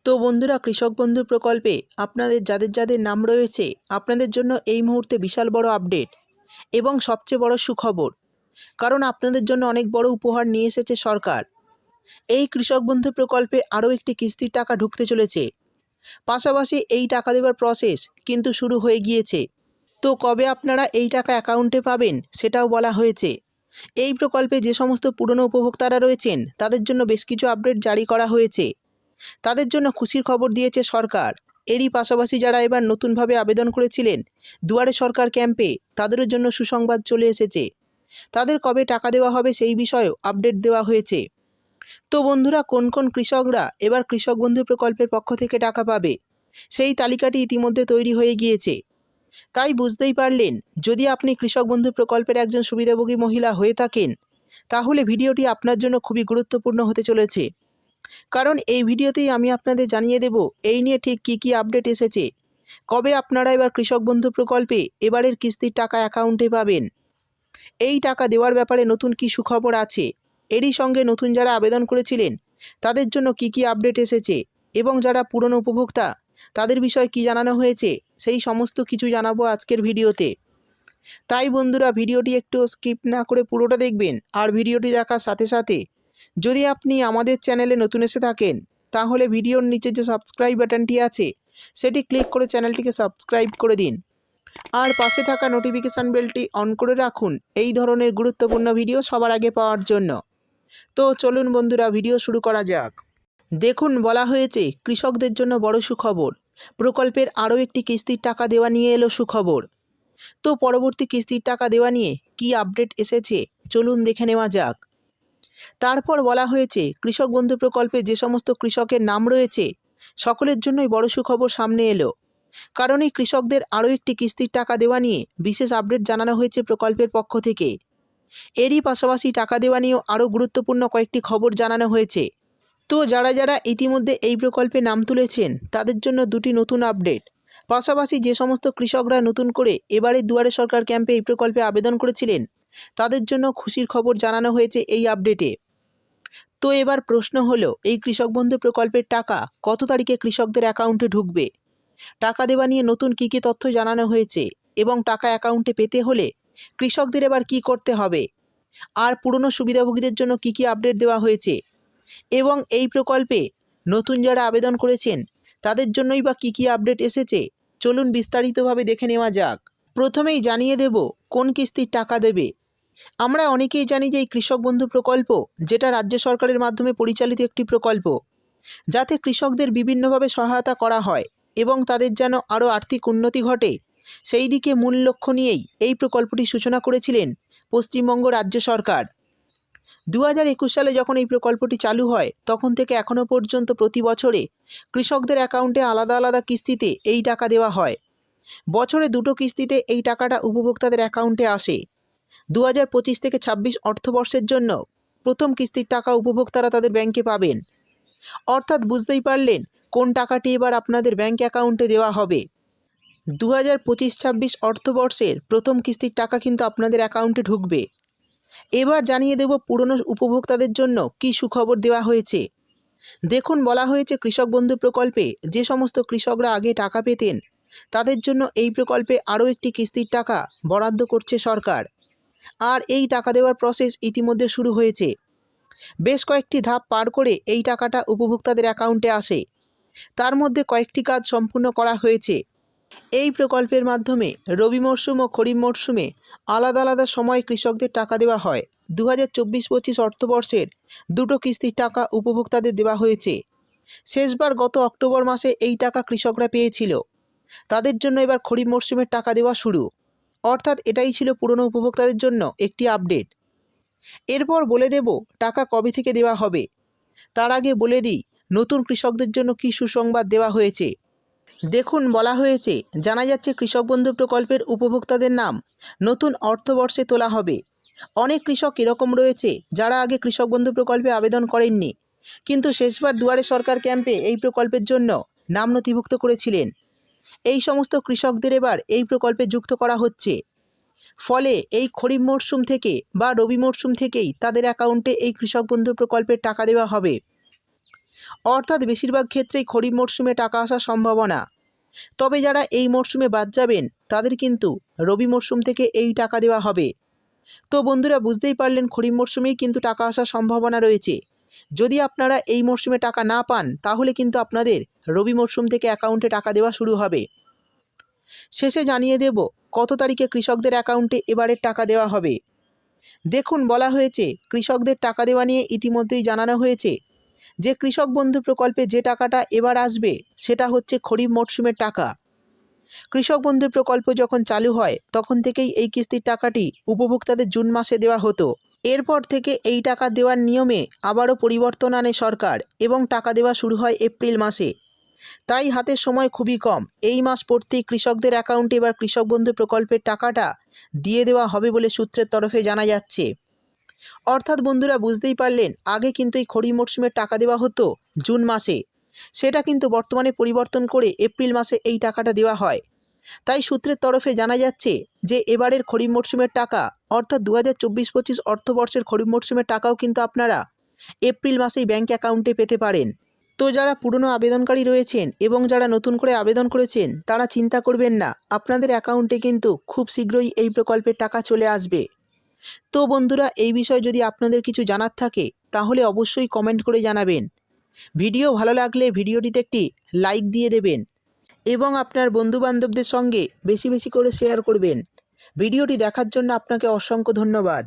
তো বন্ধুরা, কৃষক বন্ধু প্রকল্পে আপনাদের যাদের যাদের নাম রয়েছে আপনাদের জন্য এই মুহূর্তে বিশাল বড় আপডেট এবং সবচেয়ে বড় সুখবর। কারণ আপনাদের জন্য অনেক বড় উপহার নিয়ে এসেছে সরকার। এই কৃষক বন্ধু প্রকল্পে আরও একটি কিস্তির টাকা ঢুকতে চলেছে। পাশাপাশি এই টাকা দেওয়ার প্রসেস কিন্তু শুরু হয়ে গিয়েছে। তো কবে আপনারা এই টাকা অ্যাকাউন্টে পাবেন সেটাও বলা হয়েছে। এই প্রকল্পে যে সমস্ত পুরনো উপভোক্তারা রয়েছেন তাদের জন্য বেশ কিছু আপডেট জারি করা হয়েছে। তাদের জন্য খুশির খবর দিয়েছে সরকার। এরই পাশাপাশি যারা এবার নতুনভাবে আবেদন করেছিলেন দুয়ারে সরকার ক্যাম্পে, তাদের জন্য সুসংবাদ চলে এসেছে। তাদের কবে টাকা দেওয়া হবে সেই বিষয়েও আপডেট দেওয়া হয়েছে। তো বন্ধুরা, কোন কোন কৃষকরা এবার কৃষক বন্ধু প্রকল্পের পক্ষ থেকে টাকা পাবে সেই তালিকাটি ইতিমধ্যে তৈরি হয়ে গিয়েছে। তাই বুঝতেই পারলেন, যদি আপনি কৃষক বন্ধু প্রকল্পের একজন সুবিধাভোগী মহিলা হয়ে থাকেন তাহলে ভিডিওটি আপনার জন্য খুবই গুরুত্বপূর্ণ হতে চলেছে। কারণ এই ভিডিওতেই আমি আপনাদের জানিয়ে দেব এই নিয়ে ঠিক কী আপডেট এসেছে, কবে আপনারা এবার কৃষক বন্ধু প্রকল্পে এবারের কিস্তির টাকা অ্যাকাউন্টে পাবেন, এই টাকা দেওয়ার ব্যাপারে নতুন কী সুখবর আছে, এরই সঙ্গে নতুন যারা আবেদন করেছিলেন তাদের জন্য কী আপডেট এসেছে এবং যারা পুরনো উপভোক্তা তাদের বিষয়ে কী জানানো হয়েছে সেই সমস্ত কিছু জানাবো আজকের ভিডিওতে। তাই বন্ধুরা, ভিডিওটি একটু স্কিপ না করে পুরোটা দেখবেন। আর ভিডিওটি দেখার সাথে সাথে যদি আপনি আমাদের চ্যানেলে নতুন এসে থাকেন তাহলে ভিডিওর নিচে যে সাবস্ক্রাইব বাটনটি আছে সেটি ক্লিক করে চ্যানেলটিকে সাবস্ক্রাইব করে দিন। আর পাশে থাকা নোটিফিকেশান বেলটি অন করে রাখুন এই ধরনের গুরুত্বপূর্ণ ভিডিও সবার আগে পাওয়ার জন্য। তো চলুন বন্ধুরা, ভিডিও শুরু করা যাক। দেখুন, বলা হয়েছে কৃষকদের জন্য বড় সুখবর, প্রকল্পের আরও একটি কিস্তির টাকা দেওয়া নিয়ে এলো সুখবর। তো পরবর্তী কিস্তির টাকা দেওয়া নিয়ে কী আপডেট এসেছে চলুন দেখে নেওয়া যাক। তারপর বলা হয়েছে কৃষক বন্ধু প্রকল্পে যে সমস্ত কৃষকের নাম রয়েছে সকলের জন্যই বড় সুখবর সামনে এলো। কারণ এই কৃষকদের আরও একটি কিস্তির টাকা দেওয়া নিয়ে বিশেষ আপডেট জানানো হয়েছে প্রকল্পের পক্ষ থেকে। এরই পাশাপাশি টাকা দেওয়া নিয়েও আরও গুরুত্বপূর্ণ কয়েকটি খবর জানানো হয়েছে। তো যারা যারা ইতিমধ্যে এই প্রকল্পে নাম তুলেছেন তাদের জন্য দুটি নতুন আপডেট। পাশাপাশি যে সমস্ত কৃষকরা নতুন করে এবারে দুয়ারে সরকার ক্যাম্পে এই প্রকল্পে আবেদন করেছিলেন তাদের জন্য খুশির খবর জানানো হয়েছে এই আপডেটে। তো এবার প্রশ্ন হলো, এই কৃষক বন্ধু প্রকল্পের টাকা কত তারিখে কৃষকদের অ্যাকাউন্টে ঢুকবে, টাকা দেওয়া নিয়ে নতুন কী কী তথ্য জানানো হয়েছে এবং টাকা অ্যাকাউন্টে পেতে হলে কৃষকদের এবার কী করতে হবে, আর পুরনো সুবিধাভোগীদের জন্য কী কী আপডেট দেওয়া হয়েছে এবং এই প্রকল্পে নতুন যারা আবেদন করেছেন তাদের জন্যই বা কী আপডেট এসেছে চলুন বিস্তারিতভাবে দেখে নেওয়া যাক। প্রথমেই জানিয়ে দেব কোন কিস্তির টাকা দেবে। আমরা অনেকেই জানি যে এই কৃষক বন্ধু প্রকল্প, যেটা রাজ্য সরকারের মাধ্যমে পরিচালিত একটি প্রকল্প, যাতে কৃষকদের বিভিন্নভাবে সহায়তা করা হয় এবং তাদের যেন আরও আর্থিক উন্নতি ঘটে, সেই দিকে মূল লক্ষ্য নিয়েই এই প্রকল্পটি সূচনা করেছিলেন পশ্চিমবঙ্গ রাজ্য সরকার। 2021 সালে যখন এই প্রকল্পটি চালু হয় তখন থেকে এখনও পর্যন্ত প্রতি বছরে কৃষকদের অ্যাকাউন্টে আলাদা আলাদা কিস্তিতে এই টাকা দেওয়া হয়। বছরে দুটো কিস্তিতে এই টাকাটা উপভোক্তাদের অ্যাকাউন্টে আসে। 2025 থেকে 26 অর্থবর্ষের জন্য প্রথম কিস্তির টাকা উপভোক্তারা তাদের ব্যাংকে পাবেন। অর্থাৎ বুঝতেই পারলেন কোন টাকাটি এবার আপনাদের ব্যাংক অ্যাকাউন্টে দেওয়া হবে। 2025-26 অর্থবর্ষের প্রথম কিস্তির টাকা কিন্তু আপনাদের অ্যাকাউন্টে ঢুকবে। এবার জানিয়ে দেব পুরনো উপভোক্তাদের জন্য কী সুখবর দেওয়া হয়েছে। দেখুন, বলা হয়েছে কৃষক বন্ধু প্রকল্পে যে সমস্ত কৃষকরা আগে টাকা পেতেন তাদের জন্য এই প্রকল্পে আরও একটি কিস্তির টাকা বরাদ্দ করছে সরকার। আর এই টাকা দেওয়ার প্রসেস ইতিমধ্যে শুরু হয়েছে। বেশ কয়েকটি ধাপ পার করে এই টাকাটা উপভোক্তাদের অ্যাকাউন্টে আসে। তার মধ্যে কয়েকটি কাজ সম্পূর্ণ করা হয়েছে। এই প্রকল্পের মাধ্যমে রবি মরশুম ও খরিফ মরশুমে আলাদা আলাদা সময় কৃষকদের টাকা দেওয়া হয়। 2024-25 অর্থবর্ষের দুটো কিস্তির টাকা উপভোক্তাদের দেওয়া হয়েছে। শেষবার গত অক্টোবর মাসে এই টাকা কৃষকরা পেয়েছিল। তাদের জন্য এবার খরিফ মরশুমের টাকা দেওয়া শুরু। অর্থাৎ এটাই ছিল পুরনো উপভোক্তাদের জন্য একটি আপডেট। এরপর বলে দেব টাকা কবে থেকে দেওয়া হবে। তার আগে বলে দিই নতুন কৃষকদের জন্য কী সুসংবাদ দেওয়া হয়েছে। দেখুন, বলা হয়েছে, জানা যাচ্ছে কৃষক বন্ধু প্রকল্পের উপভোক্তাদের নাম নতুন অর্থবর্ষে তোলা হবে। অনেক কৃষক এরকম রয়েছে যারা আগে কৃষক বন্ধু প্রকল্পে আবেদন করেননি, কিন্তু শেষবার দুয়ারে সরকার ক্যাম্পে এই প্রকল্পের জন্য নাম নথিভুক্ত করেছিলেন। এই সমস্ত কৃষকদের এবার এই প্রকল্পে যুক্ত করা হচ্ছে। ফলে এই খরিফ মরশুম থেকে বা রবি মরশুম থেকেই তাদের অ্যাকাউন্টে এই কৃষক বন্ধু প্রকল্পের টাকা দেওয়া হবে। অর্থাৎ বেশিরভাগ ক্ষেত্রেই খরিফ মরশুমে টাকা আসার সম্ভাবনা। তবে যারা এই মরশুমে বাদ যাবেন তাদের কিন্তু রবি মরশুম থেকে এই টাকা দেওয়া হবে। তো বন্ধুরা, বুঝতেই পারলেন খরিফ মরশুমেই কিন্তু টাকা আসার সম্ভাবনা রয়েছে। যদি আপনারা এই মরশুমে টাকা না পান তাহলে কিন্তু আপনাদের রবি মরশুম থেকে অ্যাকাউন্টে টাকা দেওয়া শুরু হবে। শেষে জানিয়ে দেব কত তারিখে কৃষকদের অ্যাকাউন্টে এবারের টাকা দেওয়া হবে। দেখুন, বলা হয়েছে কৃষকদের টাকা দেওয়া নিয়ে ইতিমধ্যেই জানানো হয়েছে যে কৃষক বন্ধু প্রকল্পে যে টাকাটা এবার আসবে সেটা হচ্ছে খরিফ মরশুমের টাকা। কৃষক বন্ধু প্রকল্প যখন চালু হয় তখন থেকেই এই কিস্তির টাকাটি উপভোক্তাদের জুন মাসে দেওয়া হতো। এরপর থেকে এই টাকা দেওয়ার নিয়মে আবারও পরিবর্তন আনে সরকার এবং টাকা দেওয়া শুরু হয় এপ্রিল মাসে। তাই হাতের সময় খুবই কম। এই মাস পড়তেই কৃষকদের অ্যাকাউন্টে এবার কৃষক বন্ধু প্রকল্পের টাকাটা দিয়ে দেওয়া হবে বলে সূত্রের তরফে জানা যাচ্ছে। অর্থাৎ বন্ধুরা, বুঝতেই পারলেন, আগে কিন্তু এই খরিফ মরশুমের টাকা দেওয়া হতো জুন মাসে, সেটা কিন্তু বর্তমানে পরিবর্তন করে এপ্রিল মাসে এই টাকাটা দেওয়া হয়। তাই সূত্রের তরফে জানা যাচ্ছে যে এবারের খরিফ মরশুমের টাকা অর্থাৎ 2024-25 অর্থবর্ষের খরিফ মরশুমের টাকাও কিন্তু আপনারা এপ্রিল মাসেই ব্যাঙ্ক অ্যাকাউন্টে পেতে পারেন। তো যারা পুরনো আবেদনকারী রয়েছেন এবং যারা নতুন করে আবেদন করেছেন তারা চিন্তা করবেন না, আপনাদের অ্যাকাউন্টে কিন্তু খুব শীঘ্রই এই প্রকল্পের টাকা চলে আসবে। তো বন্ধুরা, এই বিষয়ে যদি আপনাদের কিছু জানার থাকে তাহলে অবশ্যই কমেন্ট করে জানাবেন। ভিডিও ভালো লাগলে ভিডিওটিতে একটি লাইক দিয়ে দেবেন এবং আপনার বন্ধুবান্ধবদের সঙ্গে বেশি বেশি করে শেয়ার করবেন। ভিডিওটি দেখার জন্য আপনাকে অসংখ্য ধন্যবাদ।